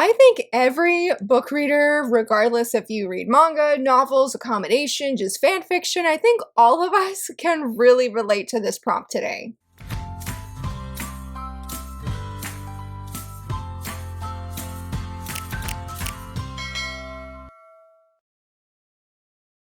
I think every book reader, regardless if you read manga, novels, accommodation, just fan fiction, I think all of us can really relate to this prompt today.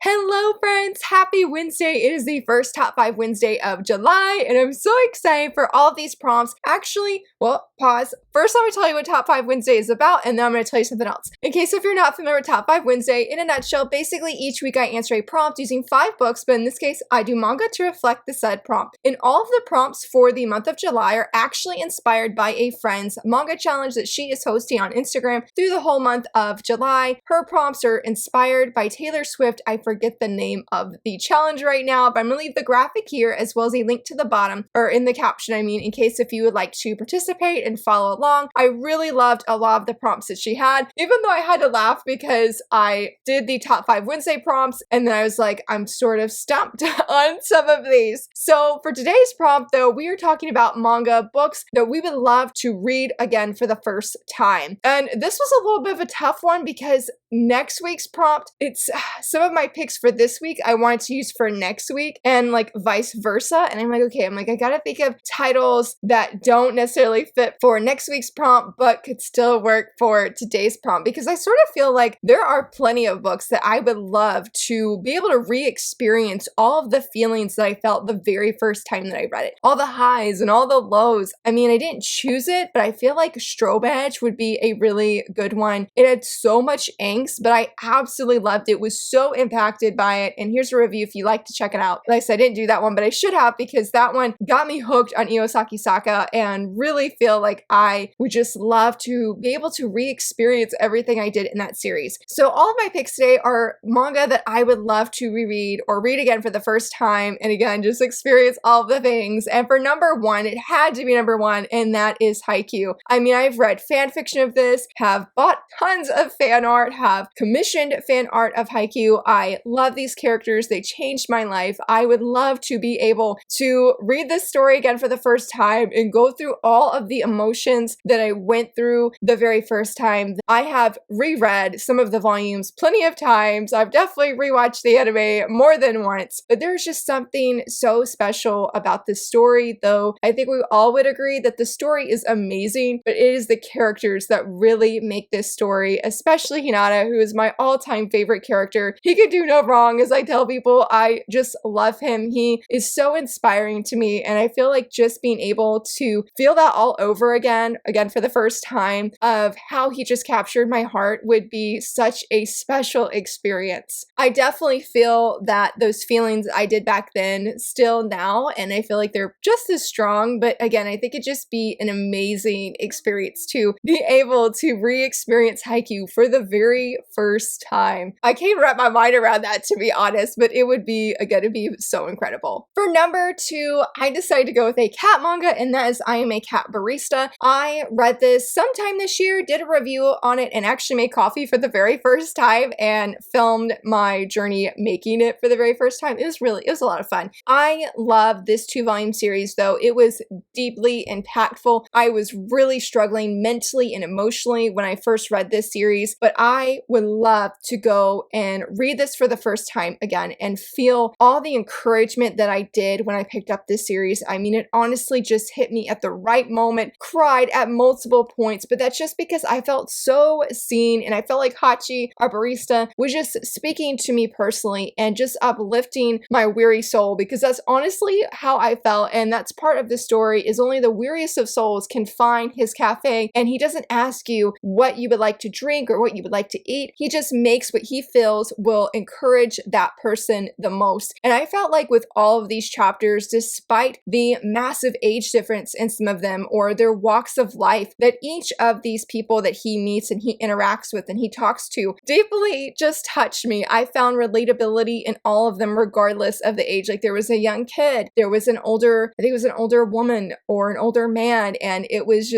Hello friends, happy Wednesday. It is the first Top 5 Wednesday of July and I'm so excited for all of these prompts. Actually, well, pause. First I'm going to tell you what Top 5 Wednesday is about and then I'm going to tell you something else. In case if you're not familiar with Top 5 Wednesday, in a nutshell, basically each week I answer a prompt using 5 books, but in this case I do manga to reflect the said prompt. And all of the prompts for the month of July are actually inspired by a friend's manga challenge that she is hosting on Instagram through the whole month of July. Her prompts are inspired by Taylor Swift. I forget the name of the challenge right now, but I'm gonna leave the graphic here as well as a link to the bottom, or in the caption I mean, in case if you would like to participate and follow along. I really loved a lot of the prompts that she had, even though I had to laugh because I did the Top 5 Wednesday prompts and then I was like, I'm sort of stumped on some of these. So for today's prompt though, we are talking about manga books that we would love to read again for the first time. And this was a little bit of a tough one because next week's prompt, it's some of my picks for this week I wanted to use for next week and like vice versa. And I'm like, okay, I gotta think of titles that don't necessarily fit for next week's prompt, but could still work for today's prompt because I sort of feel like there are plenty of books that I would love to be able to re-experience all of the feelings that I felt the very first time that I read it. All the highs and all the lows. I mean, I didn't choose it, but I feel like Strobe Edge would be a really good one. It had so much angst, but I absolutely loved it. Was so impacted by it. And here's a review if you like to check it out. Like I said, I didn't do that one, but I should have because that one got me hooked on Iosaki Saka and really feel like I would just love to be able to re-experience everything I did in that series. So all of my picks today are manga that I would love to reread or read again for the first time and again, just experience all of the things. And for number one, it had to be number one, and that is Haikyu. I mean, I've read fan fiction of this, have bought tons of fan art, have commissioned fan art of Haikyu. I love these characters. They changed my life. I would love to be able to read this story again for the first time and go through all of the emotions that I went through the very first time. I have reread some of the volumes plenty of times. I've definitely rewatched the anime more than once, but there's just something so special about this story, though I think we all would agree that the story is amazing, but it is the characters that really make this story, especially Hinata, who is my all-time favorite character. He could do no wrong, as I tell people. I just love him. He is so inspiring to me, and I feel like just being able to feel that all over again for the first time of how he just captured my heart would be such a special experience. I definitely feel that those feelings I did back then still now, and I feel like they're just as strong, but again, I think it'd just be an amazing experience to be able to re-experience Haikyu for the very first time. I can't wrap my mind around that, to be honest, but it would be, again, it'd be so incredible. For number two, I decided to go with a cat manga, and that is I Am a Cat Barista. I read this sometime this year, did a review on it, and actually made coffee for the very first time and filmed my journey making it for the very first time. It was a lot of fun. I love this 2-volume series, though. It was deeply impactful. I was really struggling mentally and emotionally when I first read this series, but I would love to go and read this for the first time again and feel all the encouragement that I did when I picked up this series. I mean, it honestly just hit me at the right moment, cried at multiple points, but that's just because I felt so seen and I felt like Hachi, our barista, was just speaking to me personally and just uplifting my weary soul, because that's honestly how I felt. And that's part of the story, is only the weariest of souls can find his cafe, and he doesn't ask you what you would like to drink or what you would like to eat. He just makes what he feels will encourage that person the most. And I felt like with all of these chapters, despite the massive age difference in some of them or their walks of life, that each of these people that he meets and he interacts with and he talks to deeply just touched me. I found relatability in all of them regardless of the age. Like there was a young kid, there was an older, I think it was an older woman or an older man, and it was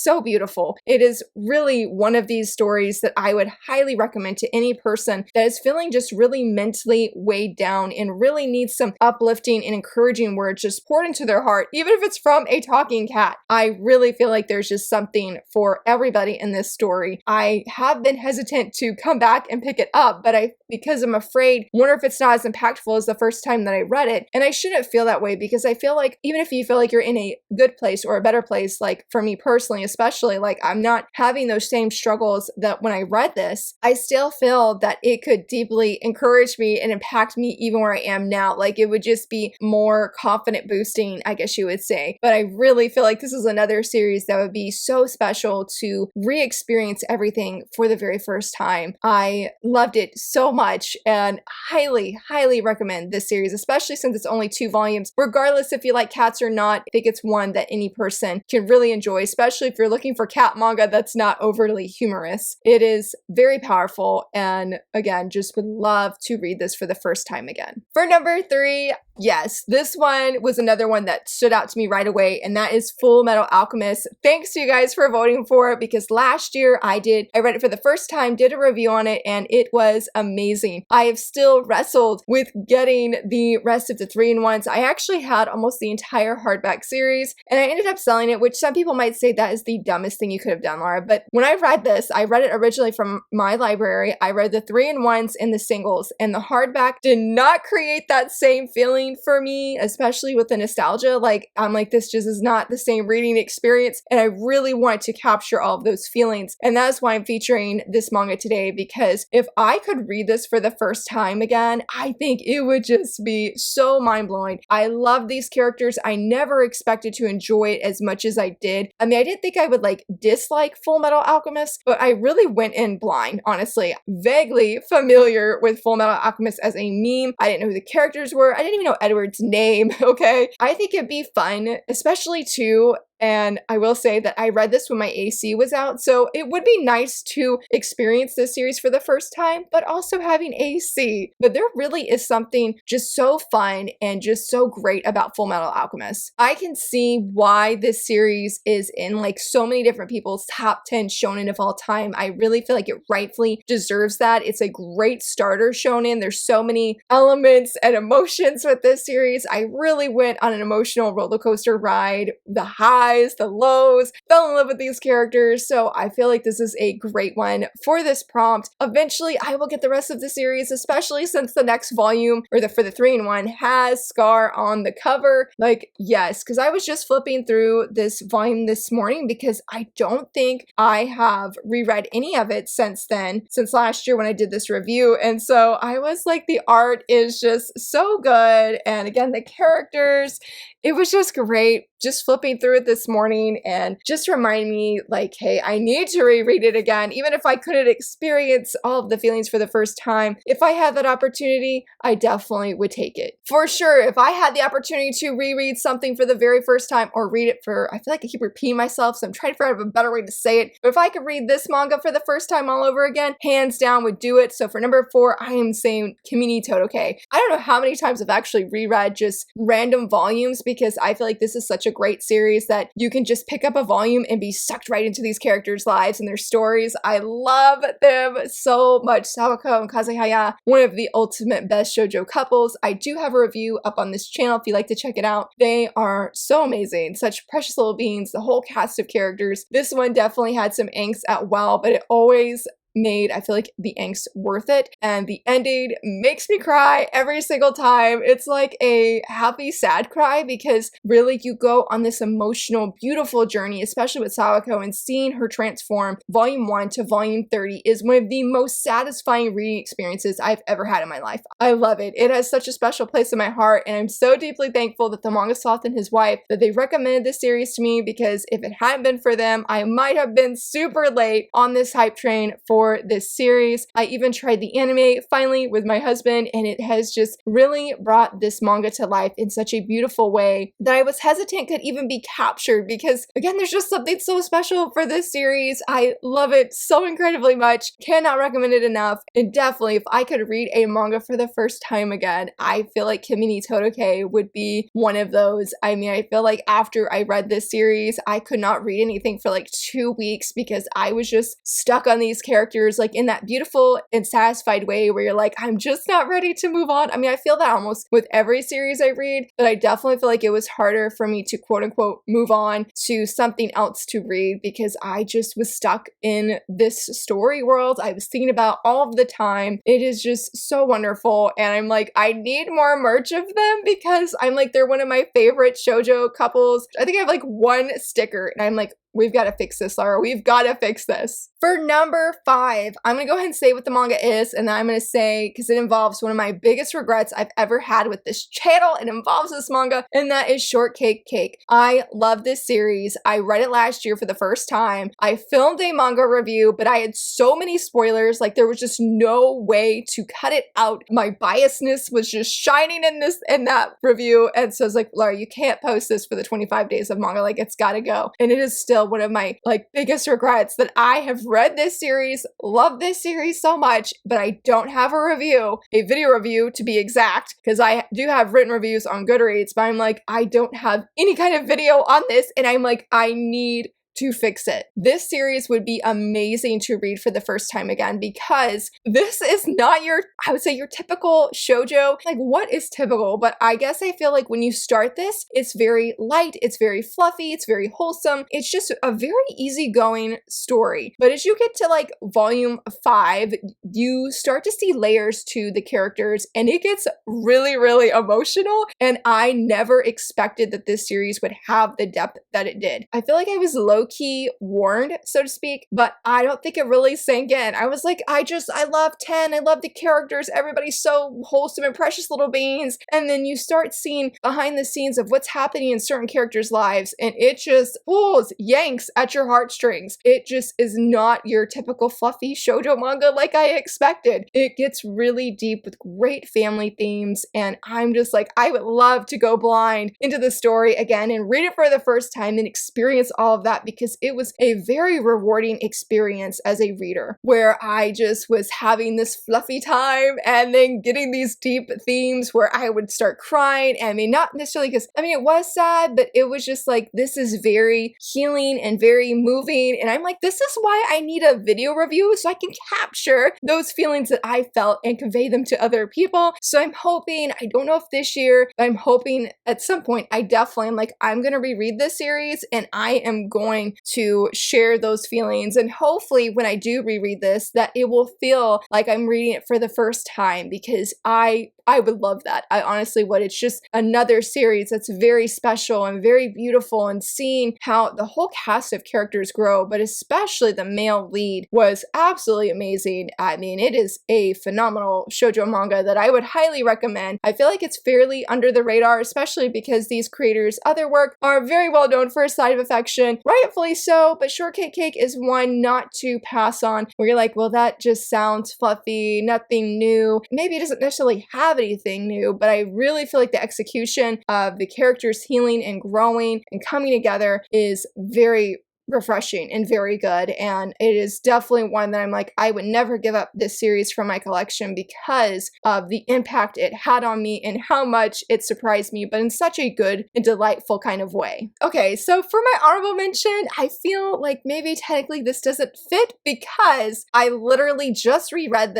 so beautiful. It is really one of these stories that I would highly recommend to any person that is feeling just really mentally weighed down and really needs some uplifting and encouraging words just poured into their heart, even if it's from a talking cat. I really really feel like there's just something for everybody in this story. I have been hesitant to come back and pick it up, but because I'm afraid, wonder if it's not as impactful as the first time that I read it. And I shouldn't feel that way, because I feel like even if you feel like you're in a good place or a better place, like for me personally, especially, like I'm not having those same struggles that when I read this, I still feel that it could deeply encourage me and impact me even where I am now. Like it would just be more confident boosting, I guess you would say. But I really feel like this is another series that would be so special to re-experience everything for the very first time. I loved it so much and highly, highly recommend this series, especially since it's only 2 volumes. Regardless if you like cats or not, I think it's one that any person can really enjoy, especially if you're looking for cat manga that's not overly humorous. It is very powerful, and again, just would love to read this for the first time again. For number 3, yes, this one was another one that stood out to me right away, and that is Fullmetal Alchemist. Thanks to you guys for voting for it, because last year I read it for the first time, did a review on it, and it was amazing. I have still wrestled with getting the rest of the 3-in-1s. I actually had almost the entire hardback series, and I ended up selling it, which some people might say that is the dumbest thing you could have done, Laura. But when I read this, I read it originally from my library. I read the 3-in-1s and the singles, and the hardback did not create that same feeling for me, especially with the nostalgia. Like, I'm like, this just is not the same reading experience, and I really wanted to capture all of those feelings. And that's why I'm featuring this manga today, because if I could read this for the first time again, I think it would just be so mind-blowing. I love these characters. I never expected to enjoy it as much as I did. I mean, I didn't think I would like dislike Fullmetal Alchemist, but I really went in blind, honestly. Vaguely familiar with Fullmetal Alchemist as a meme. I didn't know who the characters were. I didn't even know Edward's name, okay? I think it'd be fun, especially too. And I will say that I read this when my AC was out, so it would be nice to experience this series for the first time, but also having AC. But there really is something just so fun and just so great about Fullmetal Alchemist. I can see why this series is in like so many different people's top 10 shonen of all time. I really feel like it rightfully deserves that. It's a great starter shonen. There's so many elements and emotions with this series. I really went on an emotional roller coaster ride. The highs, the lows, fell in love with these characters, so I feel like this is a great one for this prompt. Eventually, I will get the rest of the series, especially since the next volume, or for the 3-in-1, has Scar on the cover. Like, yes, because I was just flipping through this volume this morning, because I don't think I have reread any of it since then, since last year when I did this review, and so I was like, the art is just so good, and again, the characters, it was just great. Just flipping through it this morning and just remind me like, hey, I need to reread it again. Even if I couldn't experience all of the feelings for the first time, if I had that opportunity, I definitely would take it. For sure, if I had the opportunity to reread something for the very first time, or read it for, I feel like I keep repeating myself, so I'm trying to figure out a better way to say it. But if I could read this manga for the first time all over again, hands down would do it. So for number 4, I am saying Kimi Todoke. I don't know how many times I've actually reread just random volumes, because I feel like this is such a great series that you can just pick up a volume and be sucked right into these characters' lives and their stories. I love them so much. Sawako and Kazehaya, one of the ultimate best shoujo couples. I do have a review up on this channel if you'd like to check it out. They are so amazing, such precious little beings, the whole cast of characters. This one definitely had some angst as well, but it always made, I feel like, the angst worth it, and the ending makes me cry every single time. It's like a happy sad cry, because really you go on this emotional, beautiful journey, especially with Sawako, and seeing her transform volume 1 to volume 30 is one of the most satisfying reading experiences I've ever had in my life. I love it. It has such a special place in my heart, and I'm so deeply thankful that TheMangaSloth and his wife, that they recommended this series to me, because if it hadn't been for them, I might have been super late on this hype train for this series. I even tried the anime finally with my husband, and it has just really brought this manga to life in such a beautiful way that I was hesitant could even be captured, because again, there's just something so special for this series. I love it so incredibly much. Cannot recommend it enough. And definitely, if I could read a manga for the first time again, I feel like Kimi Todoke would be one of those. I mean, I feel like after I read this series, I could not read anything for like 2 weeks, because I was just stuck on these characters characters like in that beautiful and satisfied way where you're like, I'm just not ready to move on. I mean, I feel that almost with every series I read, but I definitely feel like it was harder for me to quote unquote move on to something else to read because I just was stuck in this story world I was thinking about all of the time. It is just so wonderful, and I'm like, I need more merch of them because I'm like, they're one of my favorite shoujo couples. I think I have like one sticker, and I'm like, we've got to fix this, Laura. We've got to fix this. For number 5, I'm going to go ahead and say what the manga is, and then I'm going to say, because it involves one of my biggest regrets I've ever had with this channel. It involves this manga, and that is Shortcake Cake. I love this series. I read it last year for the first time. I filmed a manga review, but I had so many spoilers, like there was just no way to cut it out. My biasness was just shining in that review, and so I was like, Laura, you can't post this for the 25 days of manga. Like, it's got to go. And it is still one of my like biggest regrets that I have read this series, love this series so much, but I don't have a review, a video review to be exact, because I do have written reviews on Goodreads, but I'm like, I don't have any kind of video on this, and I'm like, I need to fix it. This series would be amazing to read for the first time again because this is not your, I would say, your typical shoujo. Like, what is typical? But I guess I feel like when you start this, it's very light, it's very fluffy, it's very wholesome. It's just a very easygoing story. But as you get to like volume 5, you start to see layers to the characters, and it gets really, really emotional. And I never expected that this series would have the depth that it did. I feel like I was low-key warned, so to speak, but I don't think it really sank in. I was like, I love 10, I love the characters, everybody's so wholesome and precious little beings, and then you start seeing behind the scenes of what's happening in certain characters' lives, and it just pulls, yanks at your heartstrings. It just is not your typical fluffy shoujo manga like I expected. It gets really deep with great family themes, and I'm just like, I would love to go blind into the story again and read it for the first time and experience all of that, because it was a very rewarding experience as a reader where I just was having this fluffy time and then getting these deep themes where I would start crying. I mean, not necessarily because, I mean, it was sad, but it was just like, this is very healing and very moving. And I'm like, this is why I need a video review so I can capture those feelings that I felt and convey them to other people. So I'm hoping, I don't know if this year, but I'm hoping at some point, I definitely am like, I'm going to reread this series and I am going to share those feelings, and hopefully when I do reread this that it will feel like I'm reading it for the first time, because I would love that. I honestly would. It's just another series that's very special and very beautiful, and seeing how the whole cast of characters grow, but especially the male lead was absolutely amazing. I mean, it is a phenomenal shoujo manga that I would highly recommend. I feel like it's fairly under the radar, especially because these creators' other work are very well known for A Side of Affection, rightfully so, but Shortcake Cake is one not to pass on, where you're like, well, that just sounds fluffy, nothing new. Maybe it doesn't necessarily have anything new, but I really feel like the execution of the characters healing and growing and coming together is very refreshing and very good, and it is definitely one that I'm like, I would never give up this series from my collection because of the impact it had on me and how much it surprised me, but in such a good and delightful kind of way. Okay, so for my honorable mention, I feel like maybe technically this doesn't fit because I literally just reread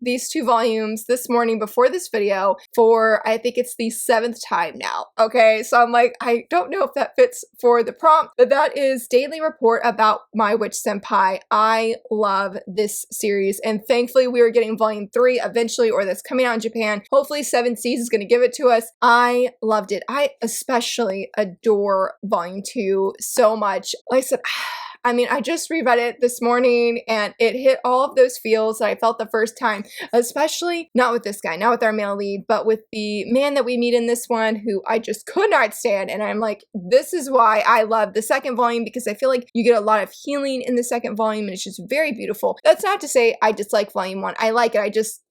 these 2 volumes this morning before this video for, I think it's the 7th time now. Okay, so I'm like, I don't know if that fits for the prompt, but that is Daily Report About My Witch Senpai. I love this series, and thankfully we are getting volume 3 eventually, or that's coming out in Japan. Hopefully 7 Seas is going to give it to us. I loved it. I especially adore volume 2 so much. Like I said, I mean, I just reread it this morning and it hit all of those feels that I felt the first time, especially not with this guy, not with our male lead, but with the man that we meet in this one who I just could not stand. And I'm like, this is why I love the second volume, because I feel like you get a lot of healing in the second volume and it's just very beautiful. That's not to say I dislike volume 1. I like it.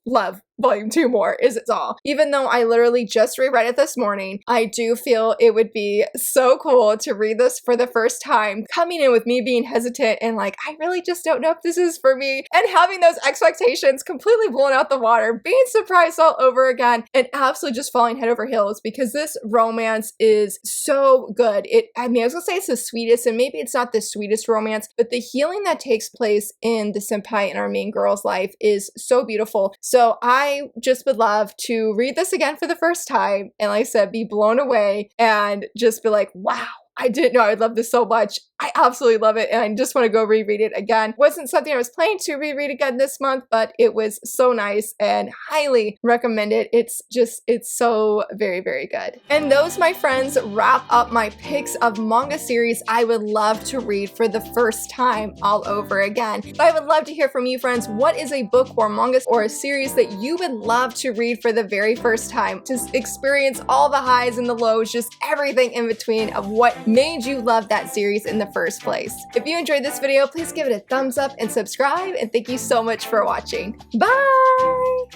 love volume 2 more is its all. Even though I literally just reread it this morning, I do feel it would be so cool to read this for the first time, coming in with me being hesitant and like, I really just don't know if this is for me, and having those expectations completely blown out the water, being surprised all over again, and absolutely just falling head over heels because this romance is so good. I mean, I was gonna say it's the sweetest, and maybe it's not the sweetest romance, but the healing that takes place in the senpai and our main girl's life is so beautiful. So I just would love to read this again for the first time and, like I said, be blown away and just be like, wow, I didn't know I would love this so much. I absolutely love it, and I just want to go reread it again. Wasn't something I was planning to reread again this month, but it was so nice and highly recommended. It's so very, very good. And those, my friends, wrap up my picks of manga series I would love to read for the first time all over again. But I would love to hear from you, friends. What is a book or manga or a series that you would love to read for the very first time? Just experience all the highs and the lows, just everything in between of what made you love that series in the first place. If you enjoyed this video, please give it a thumbs up and subscribe, and thank you so much for watching. Bye!